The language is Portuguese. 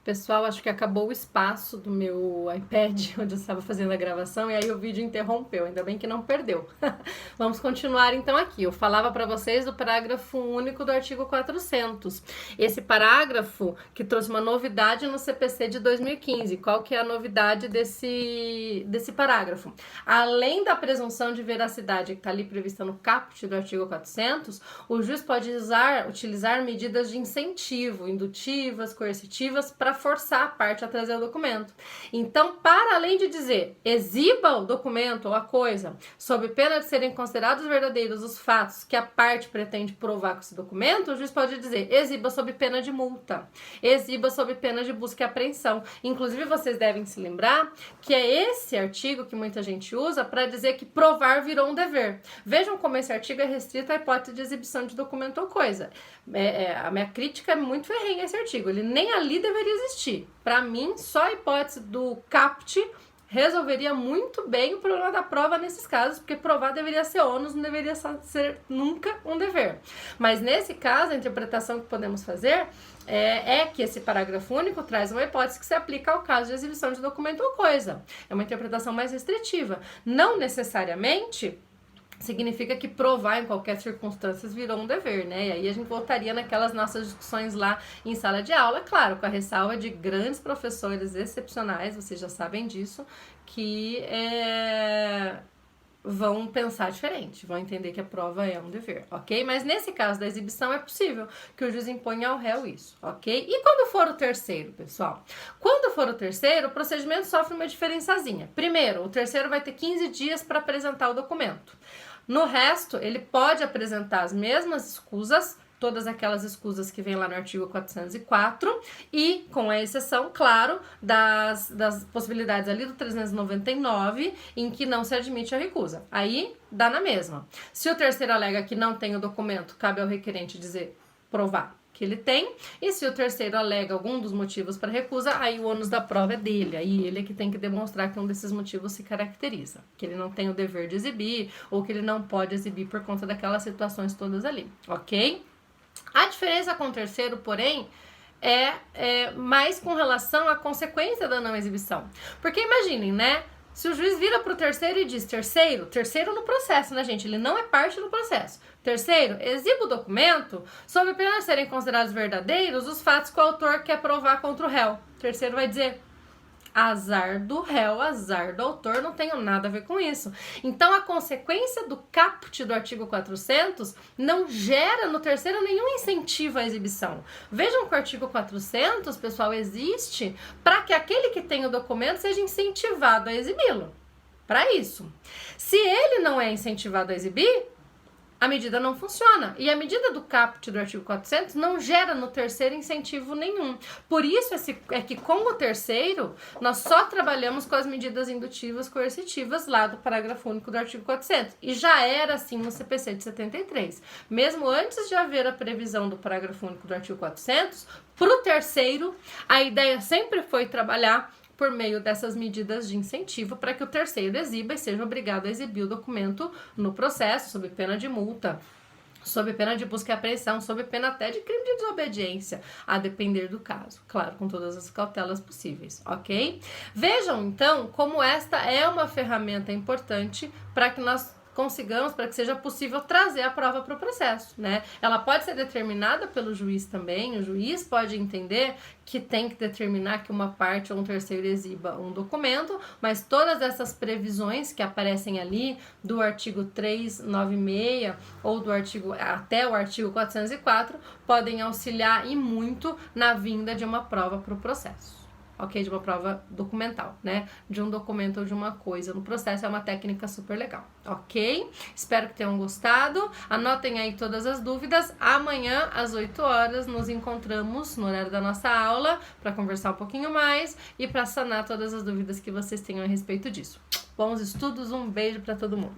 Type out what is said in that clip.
Pessoal, acho que acabou o espaço do meu iPad onde eu estava fazendo a gravação e aí o vídeo interrompeu, ainda bem que não perdeu. Vamos continuar então aqui. Eu falava para vocês do parágrafo único do artigo 400. Esse parágrafo que trouxe uma novidade no CPC de 2015. Qual que é a novidade desse parágrafo? Além da presunção de veracidade que está ali prevista no caput do artigo 400, o juiz pode utilizar medidas de incentivo, indutivas, coercitivas, para forçar a parte a trazer o documento. Então, para além de dizer exiba o documento ou a coisa, sob pena de serem considerados verdadeiros os fatos que a parte pretende provar com esse documento, o juiz pode dizer exiba sob pena de multa, exiba sob pena de busca e apreensão. Inclusive, vocês devem se lembrar que é esse artigo que muita gente usa para dizer que provar virou um dever. Vejam como esse artigo é restrito à hipótese de exibição de documento ou coisa. A minha crítica é muito ferrenha a esse artigo. Ele nem ali deveria existir. Para mim, só a hipótese do caput resolveria muito bem o problema da prova nesses casos, porque provar deveria ser ônus, não deveria ser nunca um dever. Mas nesse caso, a interpretação que podemos fazer é que esse parágrafo único traz uma hipótese que se aplica ao caso de exibição de documento ou coisa. É uma interpretação mais restritiva. Não necessariamente significa que provar em qualquer circunstância virou um dever, né? E aí a gente voltaria naquelas nossas discussões lá em sala de aula, claro, com a ressalva de grandes professores excepcionais, vocês já sabem disso, que vão pensar diferente, vão entender que a prova é um dever, ok? Mas nesse caso da exibição é possível que o juiz imponha ao réu isso, ok? E quando for o terceiro, pessoal? Quando for o terceiro, o procedimento sofre uma diferençazinha. Primeiro, o terceiro vai ter 15 dias para apresentar o documento. No resto, ele pode apresentar as mesmas escusas, todas aquelas escusas que vem lá no artigo 404 e com a exceção, claro, das possibilidades ali do 399 em que não se admite a recusa. Aí dá na mesma. Se o terceiro alega que não tem o documento, cabe ao requerente dizer, provar que ele tem, e se o terceiro alega algum dos motivos para recusa, aí o ônus da prova é dele, aí ele é que tem que demonstrar que um desses motivos se caracteriza, que ele não tem o dever de exibir, ou que ele não pode exibir por conta daquelas situações todas ali, ok? A diferença com o terceiro, porém, é mais com relação à consequência da não exibição. Porque imaginem, né? Se o juiz vira pro terceiro e diz, terceiro no processo, né, gente? Ele não é parte do processo. Terceiro, exiba o documento sob pena de serem considerados verdadeiros os fatos que o autor quer provar contra o réu. Terceiro vai dizer, azar do réu, azar do autor, não tenho nada a ver com isso. Então, a consequência do caput do artigo 400 não gera no terceiro nenhum incentivo à exibição. Vejam que o artigo 400, pessoal, existe para que aquele que tem o documento seja incentivado a exibi-lo. Para isso. Se ele não é incentivado a exibir, a medida não funciona. E a medida do caput do artigo 400 não gera no terceiro incentivo nenhum. Por isso é que com o terceiro, nós só trabalhamos com as medidas indutivas coercitivas lá do parágrafo único do artigo 400. E já era assim no CPC de 73. Mesmo antes de haver a previsão do parágrafo único do artigo 400, para o terceiro, a ideia sempre foi trabalhar por meio dessas medidas de incentivo para que o terceiro exiba e seja obrigado a exibir o documento no processo, sob pena de multa, sob pena de busca e apreensão, sob pena até de crime de desobediência, a depender do caso, claro, com todas as cautelas possíveis, ok? Vejam, então, como esta é uma ferramenta importante para que nós consigamos, para que seja possível trazer a prova para o processo, né? Ela pode ser determinada pelo juiz também, o juiz pode entender que tem que determinar que uma parte ou um terceiro exiba um documento, mas todas essas previsões que aparecem ali do artigo 396 ou do artigo até o artigo 404 podem auxiliar e muito na vinda de uma prova para o processo. Ok? De uma prova documental, né? De um documento ou de uma coisa no processo, é uma técnica super legal, ok? Espero que tenham gostado, anotem aí todas as dúvidas, amanhã às 8 horas nos encontramos no horário da nossa aula para conversar um pouquinho mais e para sanar todas as dúvidas que vocês tenham a respeito disso. Bons estudos, um beijo para todo mundo!